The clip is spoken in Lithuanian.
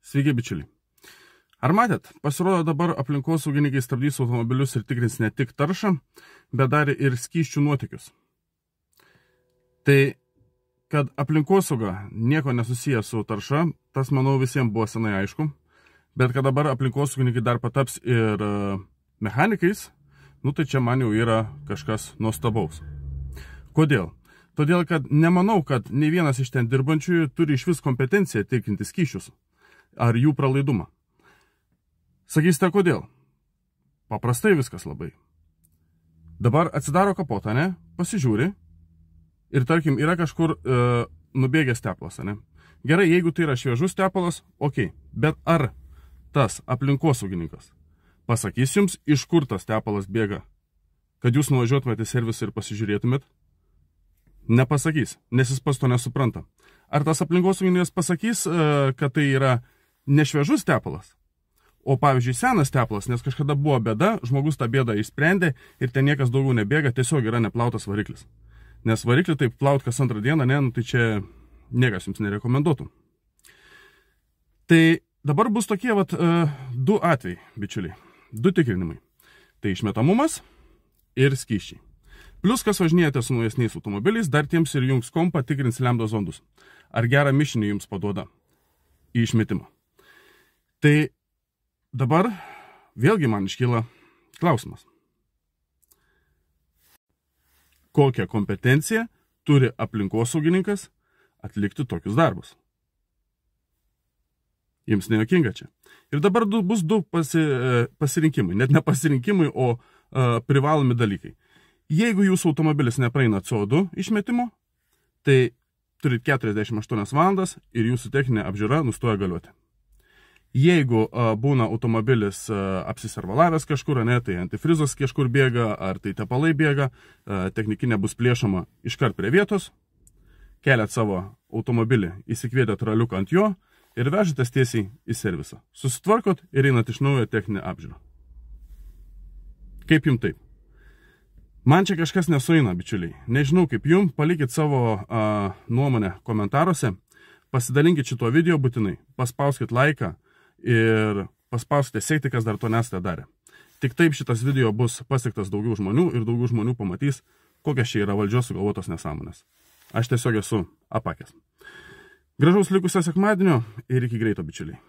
Sveiki, bičiuliai. Ar matėt, pasirodo dabar aplinkosaugininkai stabdys automobilius ir tikrins ne tik taršą, bet dar ir skysčių nuotykius. Tai, kad aplinkosauga nieko nesusiję su tarša, tas, manau, visiems buvo senai aišku, bet kad dabar aplinkosaugininkai dar pataps ir mechanikais, tai čia man jau yra kažkas nuostabaus. Kodėl? Todėl, kad nemanau, kad nei vienas iš ten dirbančiųjų turi išvis kompetenciją tikrinti skysčius ar jų pralaidumą. Sakysite, kodėl? Paprastai viskas labai. Dabar atsidaro kapotą, ne? Pasižiūri ir, tarkim, yra kažkur nubėgęs tepalas, ne? Gerai, jeigu tai yra šviežus tepalas, ok, bet ar tas aplinkosaugininkas pasakys jums, iš kur tas tepalas bėga, kad jūs nuvažiuotumėte į servisą ir pasižiūrėtumėt? Nepasakys, nes jis pats to nesupranta. Ar tas aplinkosaugininkas pasakys, kad tai yra nešviežus tepalas? O pavyzdžiui, senas tepalas, nes kažkada buvo bėda, žmogus tą bėdą išsprendė ir ten niekas daugiau nebėga, tiesiog yra neplautas variklis. Nes variklį taip plaut kas antrą dieną, tai čia niekas jums nerekomenduotų. Tai dabar bus tokie du atvejai, bičiuliai, du tikrinimai. Tai išmetamumas ir skysčiai. Plius, kas važinėjate su naujesniais automobiliais, dar tiems ir jungs kompą tikrins lambda zondus. Ar gerą mišinį jums paduoda į išmetimą. Tai dabar vėlgi man iškyla klausimas. Kokią kompetenciją turi aplinkosaugininkas atlikti tokius darbus? Jums nejuokinga čia. Ir dabar bus du pasirinkimai, net ne pasirinkimai, o privalomi dalykai. Jeigu jūsų automobilis nepraeina CO2 išmetimo, tai turit 48 valandas ir jūsų techninė apžiūra nustoja galioti. Jeigu būna automobilis apsiservalavęs kažkur, tai antifrizas kažkur bėga, ar tai tepalai bėga, technikinė bus plėšoma iškart prie vietos, keliat savo automobilį, įsikvietėt raliuką ant jo ir vežatės tiesiai į servisą. Susitvarkot ir einat iš naujo techninę apžiūrą. Kaip jums taip? Man čia kažkas nesueina, bičiuliai. Nežinau kaip jums, palikit savo nuomonę komentaruose, pasidalinkit šito video būtinai, paspauskit laiką ir paspauskite sekti, kas dar to nesate darę. Tik taip šitas video bus pasiektas daugiau žmonių ir daugiau žmonių pamatys, kokios čia yra valdžios sugalvotos nesąmonės. Aš tiesiog esu apakęs. Gražaus likusio sekmadienio ir iki greito, bičiuliai.